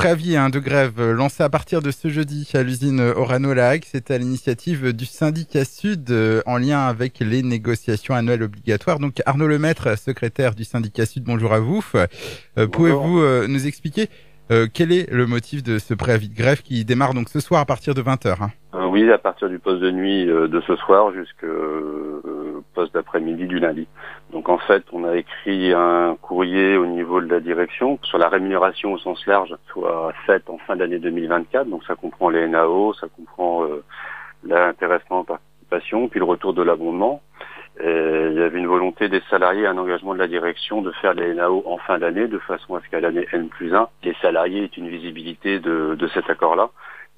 préavis de grève lancé à partir de ce jeudi à l'usine Orano-La Hague. C'est à l'initiative du syndicat Sud en lien avec les négociations annuelles obligatoires. Donc Arnaud Lemaître, secrétaire du syndicat Sud, bonjour à vous. Bonjour. Pouvez-vous nous expliquer quel est le motif de ce préavis de grève qui démarre donc ce soir à partir de 20h Oui, à partir du poste de nuit de ce soir jusqu'au poste d'après-midi du lundi. Donc en fait, on a écrit un courrier au niveau de la direction sur la rémunération au sens large, soit faite en fin d'année 2024. Donc ça comprend les NAO, ça comprend l'intéressement en participation, puis le retour de l'abondement. Et il y avait une volonté des salariés, un engagement de la direction de faire les NAO en fin d'année, de façon à ce qu'à l'année N+1, les salariés aient une visibilité de cet accord-là.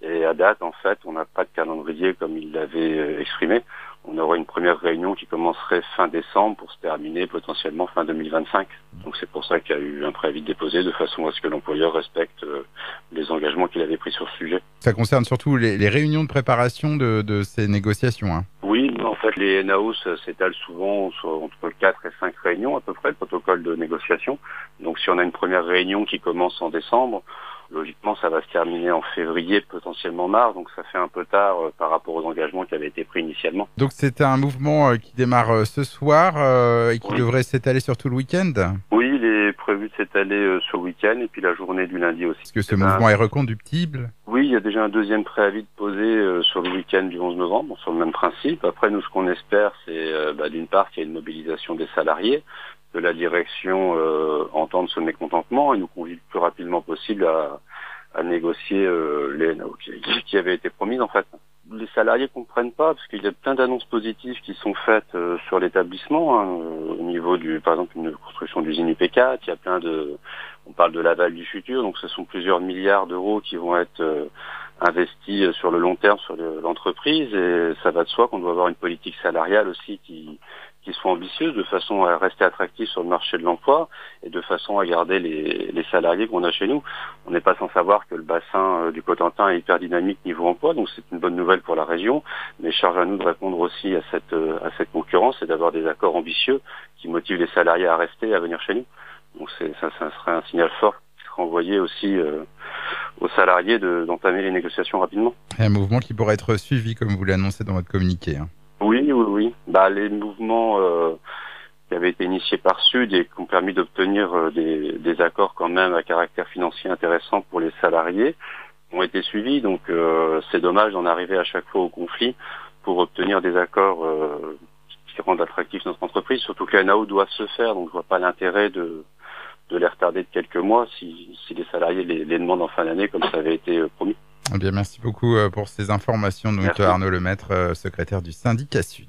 Et à date, en fait, on n'a pas de calendrier comme il l'avait exprimé. On aura une première réunion qui commencerait fin décembre pour se terminer potentiellement fin 2025. Donc c'est pour ça qu'il y a eu un préavis déposé de façon à ce que l'employeur respecte les engagements qu'il avait pris sur ce sujet. Ça concerne surtout les réunions de préparation de ces négociations. Oui, en fait, les NAO s'étalent souvent entre 4 et 5 réunions à peu près, le protocole de négociation. Donc si on a une première réunion qui commence en décembre, logiquement, ça va se terminer en février, potentiellement mars, donc ça fait un peu tard par rapport aux engagements qui avaient été pris initialement. Donc c'est un mouvement qui démarre ce soir et qui devrait s'étaler sur tout le week-end ? Oui, il est prévu de s'étaler sur le week-end et puis la journée du lundi aussi. Est-ce que ce mouvement est reconductible ? Oui, il y a déjà un deuxième préavis de posé sur le week-end du 11 novembre, sur le même principe. Après, nous, ce qu'on espère, c'est d'une part qu'il y ait une mobilisation des salariés, que la direction entende ce mécontentement et nous convie le plus rapidement possible à négocier les NAO qui avaient été promises en fait. Les salariés comprennent pas parce qu'il y a plein d'annonces positives qui sont faites sur l'établissement au niveau par exemple une construction d'usine UP4, il y a on parle de l'aval du futur, donc ce sont plusieurs milliards d'euros qui vont être investis sur le long terme sur l'entreprise et ça va de soi qu'on doit avoir une politique salariale aussi qui soit ambitieuse de façon à rester attractif sur le marché de l'emploi et de façon à garder les salariés qu'on a chez nous. On n'est pas sans savoir que le bassin du Cotentin est hyper dynamique niveau emploi, donc c'est une bonne nouvelle pour la région, mais charge à nous de répondre aussi à cette concurrence et d'avoir des accords ambitieux qui motivent les salariés à rester et à venir chez nous. Donc ça serait un signal fort qui serait envoyé aussi aux salariés d'entamer les négociations rapidement. Et un mouvement qui pourrait être suivi comme vous l'annoncez dans votre communiqué. Oui. Les mouvements qui avaient été initiés par Sud et qui ont permis d'obtenir des accords quand même à caractère financier intéressant pour les salariés ont été suivis. Donc c'est dommage d'en arriver à chaque fois au conflit pour obtenir des accords qui rendent attractif notre entreprise. Surtout que les NAO doivent se faire, donc je vois pas l'intérêt de les retarder de quelques mois si les salariés les demandent en fin d'année comme ça avait été promis. Eh bien, merci beaucoup pour ces informations. Donc, Arnaud Lemaître, secrétaire du syndicat Sud.